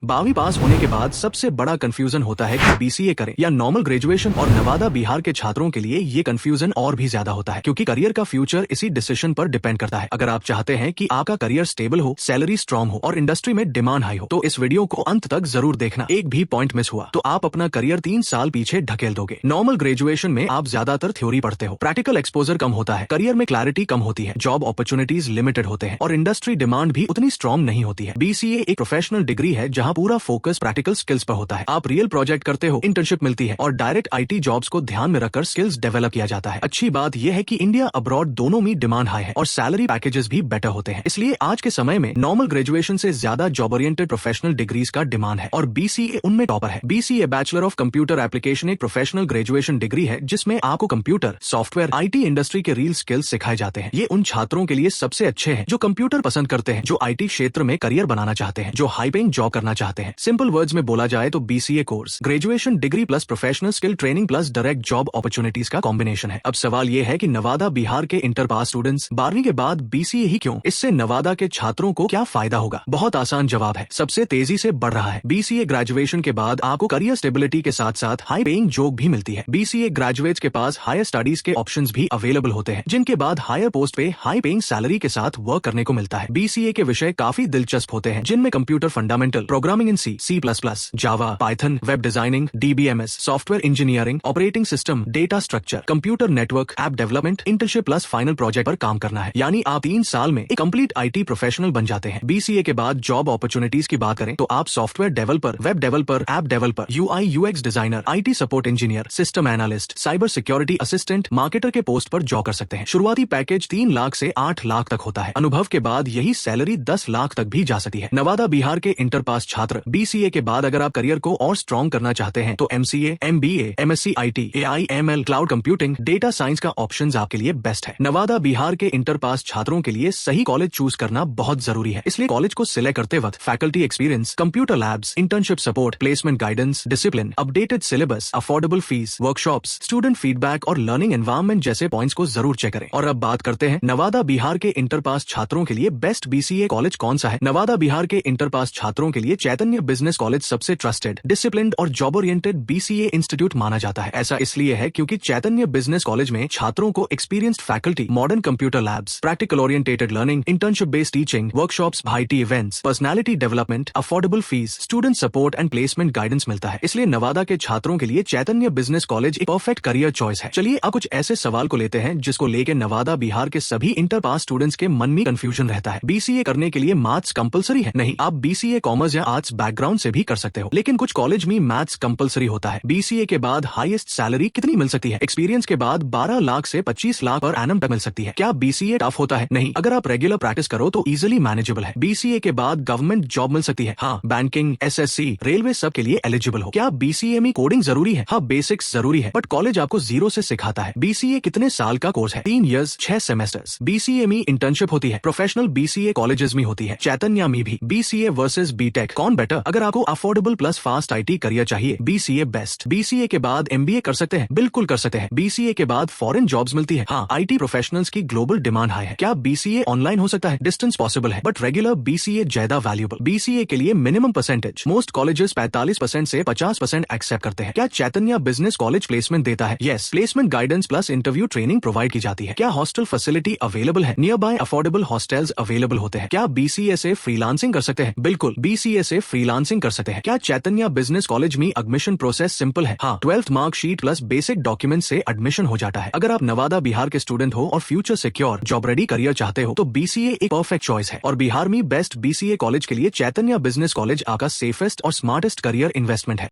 12वीं पास होने के बाद सबसे बड़ा कंफ्यूजन होता है कि बीसीए करें या नॉर्मल ग्रेजुएशन, और नवादा बिहार के छात्रों के लिए ये कंफ्यूजन और भी ज्यादा होता है क्योंकि करियर का फ्यूचर इसी डिसीजन पर डिपेंड करता है। अगर आप चाहते हैं कि आपका करियर स्टेबल हो, सैलरी स्ट्रॉन्ग हो और इंडस्ट्री में डिमांड हाई हो, तो इस वीडियो को अंत तक जरूर देखना। एक भी पॉइंट मिस हुआ तो आप अपना करियर 3 साल पीछे ढकेल दोगे। नॉर्मल ग्रेजुएशन में आप ज्यादातर थ्योरी पढ़ते हो, प्रैक्टिकल एक्सपोजर कम होता है, करियर में क्लैरिटी कम होती है, जॉब अपॉर्चुनिटीज लिमिटेड होते हैं और इंडस्ट्री डिमांड भी उतनी स्ट्रॉन्ग नहीं होती है। बीसीए एक प्रोफेशनल डिग्री है जहाँ पूरा फोकस प्रैक्टिकल स्किल्स पर होता है। आप रियल प्रोजेक्ट करते हो, इंटर्नशिप मिलती है और डायरेक्ट आईटी जॉब्स को ध्यान में रखकर स्किल्स डेवलप किया जाता है। अच्छी बात यह है कि इंडिया अब्रॉड दोनों में डिमांड हाई है और सैलरी पैकेजेस भी बेटर होते हैं। इसलिए आज के समय में नॉर्मल ग्रेजुएशन से ज्यादा जॉब ओरिएंटेड प्रोफेशनल डिग्रीज का डिमांड है और बीसीए उनमें टॉपर है। BCA bachelor of computer application एक प्रोफेशनल ग्रेजुएशन डिग्री है जिसमें आपको कंप्यूटर, सॉफ्टवेयर, आईटी इंडस्ट्री के रियल स्किल्स सिखाए जाते हैं। ये उन छात्रों के लिए सबसे अच्छे हैं जो कंप्यूटर पसंद करते हैं, जो आईटी क्षेत्र में करियर बनाना चाहते हैं, जो हाई पेइंग जॉब करना चाहते हैं। सिंपल वर्ड्स में बोला जाए तो BCA course graduation degree plus professional skill training plus direct job opportunities का कॉम्बिनेशन है। अब सवाल ये है कि नवादा बिहार के इंटर पास स्टूडेंट्स 12वीं के बाद बीसीए ही क्यों? इससे नवादा के छात्रों को क्या फायदा होगा? बहुत आसान जवाब है, सबसे तेजी से बढ़ रहा है। बीसीए ग्रेजुएशन के बाद आपको करियर स्टेबिलिटी के साथ साथ हाई पेइंग जॉब भी मिलती है। बीसीए ग्रेजुएट्स के पास हायर स्टडीज के ऑप्शंस भी अवेलेबल होते हैं जिनके बाद हायर पोस्ट पे हाई पेइंग सैलरी के साथ वर्क करने को मिलता है। बीसीए के विषय काफी दिलचस्प होते हैं जिनमें computer fundamental, programming in C++, Java, Python, web designing, DBMS, software engineering, operating system, data structure, computer network, app development, internship plus final project पर काम करना है। यानी आप 3 साल में एक कंप्लीट आईटी प्रोफेशनल बन जाते हैं। बीसीए के बाद जॉब अपॉर्चुनिटीज की बात करें तो आप software developer, web developer, app developer, UI UX designer, IT support engineer, system analyst, cyber security assistant, marketer के पोस्ट पर जॉब कर सकते हैं। शुरुआती पैकेज 3 लाख से 8 लाख तक होता है। अनुभव के बाद यही सैलरी 10 लाख तक भी जा सकती है। नवादा बिहार के इंटर पास छात्र बीसीए के बाद अगर आप करियर को और स्ट्रॉन्ग करना चाहते हैं तो MCA, MBA, MSc IT, AI, ML, cloud computing, data science का ऑप्शंस आपके लिए बेस्ट है। नवादा बिहार के इंटर पास छात्रों के लिए सही कॉलेज चूज करना बहुत जरूरी है। इसलिए कॉलेज को सिलेक्ट करते वक्त faculty experience, computer labs, internship support, placement guidance, discipline, updated syllabus, affordable fees, workshops, student feedback और लर्निंग एनवायरनमेंट जैसे पॉइंट्स को जरूर चेक करें। और अब बात करते हैं नवादा बिहार के इंटर पास छात्रों के लिए बेस्ट बीसीए कॉलेज कौन सा है। नवादा बिहार के इंटर पास छात्रों के लिए चैतन्य बिजनेस कॉलेज सबसे ट्रस्टेड, डिसिप्लिन्ड और जॉब ओरिएंटेड बीसीए इंस्टीट्यूट माना जाता है। ऐसा इसलिए है क्योंकि चैतन्य बिजनेस कॉलेज में छात्रों को experienced faculty, modern computer labs, practical orientated learning, internship based teaching, workshops, IT events, personality development, affordable fees, student support and placement guidance मिलता है। इसलिए नवादा के छात्रों के लिए चैतन्य बिजनेस कॉलेज एक परफेक्ट करियर चॉइस है। चलिए अब कुछ ऐसे सवाल को लेते हैं जिसको लेकर नवादा बिहार के सभी इंटर पास स्टूडेंट्स के मन में कंफ्यूजन रहता है। बीसीए करने के लिए मैथ्स कंपलसरी है? नहीं, आप बीसीए कॉमर्स या आर्ट्स बैकग्राउंड से भी कर सकते हो, लेकिन कुछ कॉलेज में मैथ्स कंपलसरी होता है। बीसीए के बाद हाईएस्ट सैलरी कितनी मिल सकती है? एक्सपीरियंस के बाद 12 लाख से 25 लाख पर एनम तक मिल सकती है। क्या बीसीए टफ होता है? नहीं, अगर आप रेगुलर प्रैक्टिस करो तो इजिली मैनेजेबल है। बीसीए के बाद गवर्नमेंट जॉब मिल सकती है। हाँ, बैंकिंग, एसएससी, रेलवे सब के लिए एलिजिबल हो। क्या बीसीए में कोडिंग जरूरी है? हाँ, बेसिक्स जरूरी है, बट कॉलेज आपको जीरो से सिखाता है। बीसीए कितने साल का कोर्स है? 3 इयर्स, 6 सेमेस्टर्स। बीसीए में इंटर्नशिप होती है, प्रोफेशनल बीसीए कॉलेजेस में होती है, चैतन्य में भी। बीसीए वर्सेस बीटेक कौन बेटर? अगर आपको affordable plus fast IT career चाहिए, बीसीए बेस्ट। बीसीए के बाद एमबीए कर सकते हैं? बिल्कुल कर सकते हैं। बीसीए के बाद फॉरेन जॉब्स मिलती है। हाँ, आईटी प्रोफेशनल्स की ग्लोबल डिमांड हाई है। क्या बीसीए ऑनलाइन हो सकता है? डिस्टेंस पॉसिबल है, बट रेगुलर बीसीए ज्यादा वैल्यूएबल। बीसीए के लिए मिनिमम परसेंटेज मोस्ट कॉलेजेस 45% से 50% एक्सेप्ट करते हैं। क्या चैतन्य बिजनेस कॉलेज प्लेसमेंट देता है? Yes, placement guidance plus interview training provide की जाती है। क्या हॉस्टल फैसिलिटी अवेलेबल है? Near by affordable hostels available होते हैं। क्या बीसीए से फ्रीलांसिंग कर सकते हैं? बिल्कुल, बीसीए से फ्रीलांसिंग कर सकते हैं। क्या चैतन्य बिजनेस कॉलेज में एडमिशन प्रोसेस सिंपल है? हाँ, 12th marksheet plus basic document से एडमिशन हो जाता है। अगर आप नवादा बिहार के स्टूडेंट हो और future secure job ready career चाहते हो तो बीसीए एक परफेक्ट चॉइस है। और बिहार में बेस्ट बीसीए कॉलेज के लिए चैतन्य बिजनेस कॉलेज आपका सेफेस्ट और स्मार्टेस्ट करियर इन्वेस्टमेंट है।